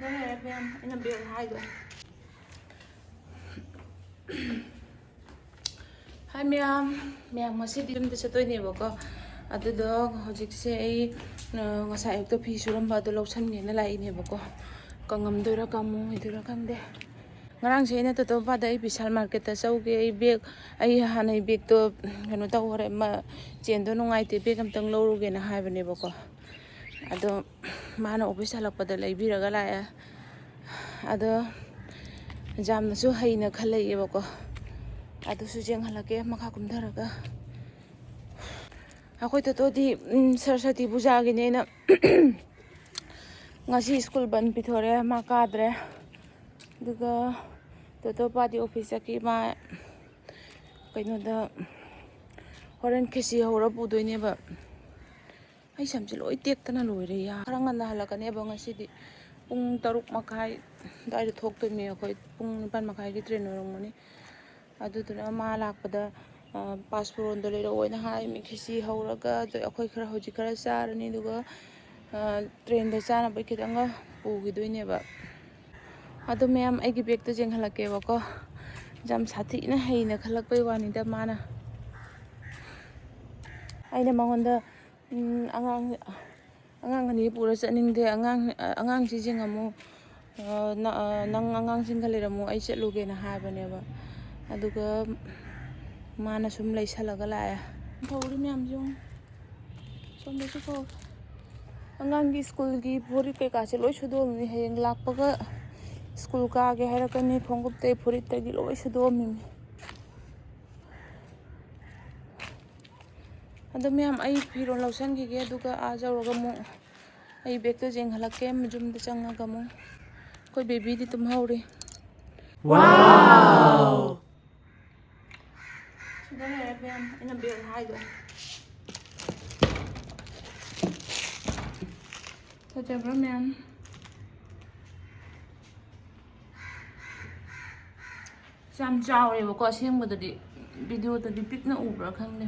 Đây này em, anh làm việc 2 rồi. Hai miyam masih di Yumda chatle ni bako. Ado do hojik se ai ngasa ayuk to phi suram ba do lausan ni na lai ni bako. Kangam do ra kamu idu ra kang de. Ngarang se na to ba da ai Vishal market ta sau ke ai bag ai hanai bag to kano ta hore ma chen do nungai te bag am tang lo ru ge na hai bane bako. Ado mana office halak pa da lai bi ra ga la ya. Ado jam na su hai na khalai bako. Ado su jeng halake makha kumdaraga akoi to di Saraswati puja gi ne na ngasi school ban pithore ma kadre duga to party office ki ma kaino da horen khesi hora pu doine ba ai samji loi tek tana loi re ya rang na halakane ba ngasi di pung 6 makhai dai thok to me khoi pung 9 makhai gi train rong mani aduduna ma lakpada passport do lero oina hai mi khisi hauraga do akhoi khara hoji khara sarani duga train da chana ba khidanga pugi doine ba adu mem aigi bag to jeng halake ba ko jam sathi na heina khalak pai wani da mana aina mangonda angang ani pura chaning de angang ji jing amu nang angang sing khaliramu ai chatluge na ha bane ba aduga mana sum lei salaga la ya thori myam jong som de ko angang gi school gi phori ke ka se loi sudom ni heng lak pa school ka ge hera kan ni phongup te phori te gi loi sudom mi adu myam ai phiro lausan gi ge aduga a jawra mu ai bag to jeng halak ke mujum de changa ga mu koi baby di tum hauri wow đây này em, anh làm việc 2 rồi. Thôi chào các em. Sam chào này có xem một tí video tí pic nó ủ ra không này.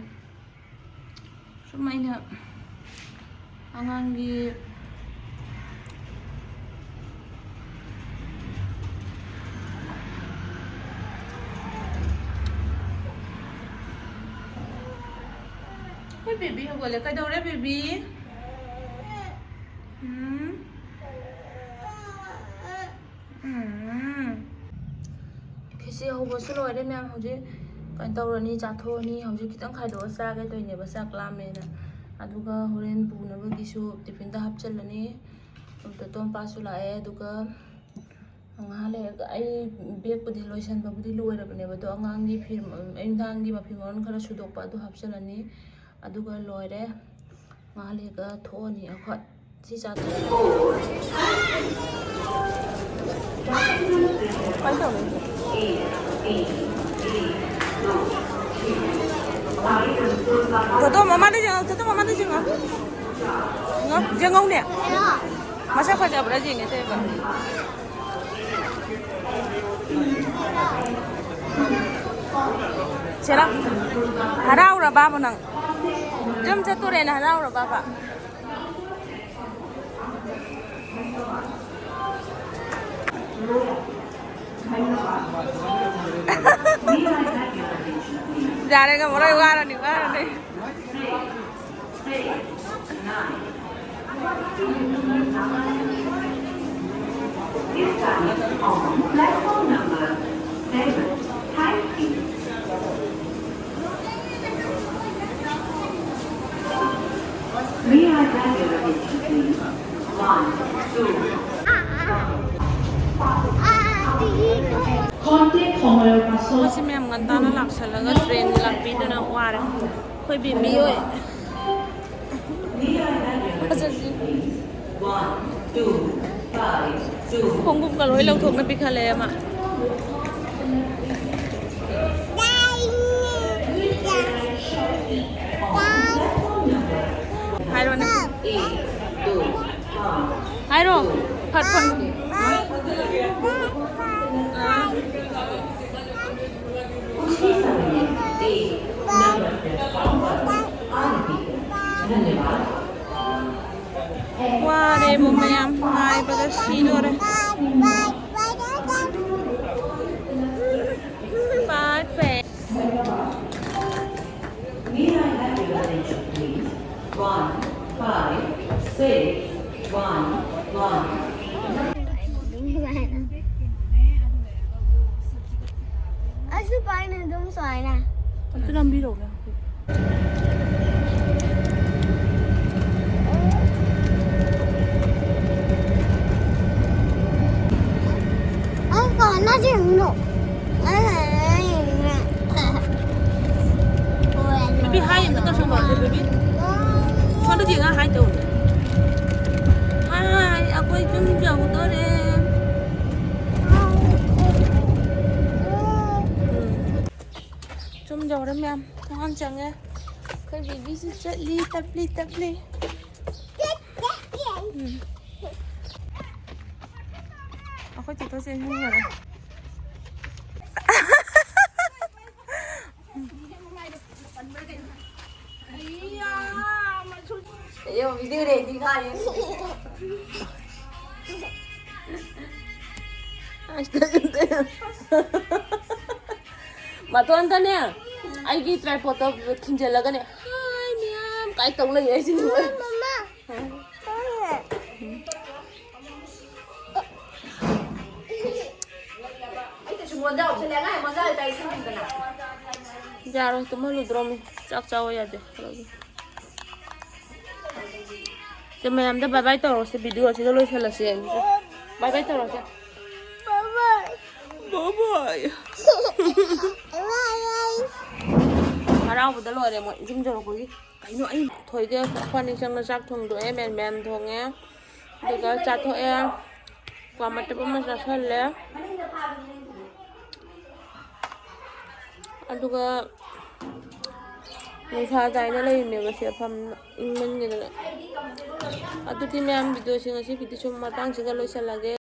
Số mấy nè. Anh đi baby không gọi là cái đâu đấy baby khi xưa hôm bữa rồi đấy mẹ hồi chứ cái tàu rồi ni chặt thôi ni hồi chứ kita khai đồ xa cái tôi nhớ bữa xa làm này nè aduga horen bu na cái số tiffin ta hấp chân là ni tôi tôm pa su lại aduga ang hale ai bag pudi lotion pa pudi loi ra bane ba to angang gi phir em dang gi ma phimon khara sudok pa do hấp chân là ni aduga loire ngale ga thoni akhot si cha kai to toto mama đi chừng ngó chừng ông nè mà sao phải chập ra gì nghe thế vậy xe lắm harau ra ba nang jam chatle na harau ra ba जा रहे का मोरा उगारा नहीं We are regular please. 1, 2. Contact Homer Paso. Kasi may mga tana lak sa laga train lak pito na wara. Koy bibi oy. 1, 2, 5, 2. Kung kung kaloy lang thok na pikalema. Hayro na. Hayro, pat pat. Ware mo mayam ngai pada sidore. Perfect. May I have your attention, please? 1, 5, 6, 1, 1. Anh giúp anh này đúng xoài nè. Tôi đang đi đâu nè. Anh còn nó chừng nụ. Baby hai em tất xong rồi baby. Con nó gì ngã hai chỗ. Hai, aku itu jauh tuh deh. 좀 저러면 공항장에 그 비비스 li tapli. Aku chỉ có xem không rồi. Yêu video này đi ngay. Mà tôi ăn tên nè, ai ghi tripod đó kinh doanh là cái này. Hai miam, cái tổng là gì chứ? Mama. Dạ rồi, tụi mình lụt rồi, chắc cháu ở đây. Thì mày làm bye bye tao sẽ video chỉ lôi theo là gì bye bye tao rồi chứ. Bye bye. Harau bữa đó lôi để mọi chúng cho nó cái nữa anh thôi cái khoan đi sang nó sắc thùng tụi em mềm thùng nhé. Được cái chặt thôi em. Qua mặt tụi mình sẽ sơn lẽ. Aduga nusa tayo na lang yung kasi apam ingman nila. Ato ti ma'am video siya kasi video siya matang siya loy sa lagi.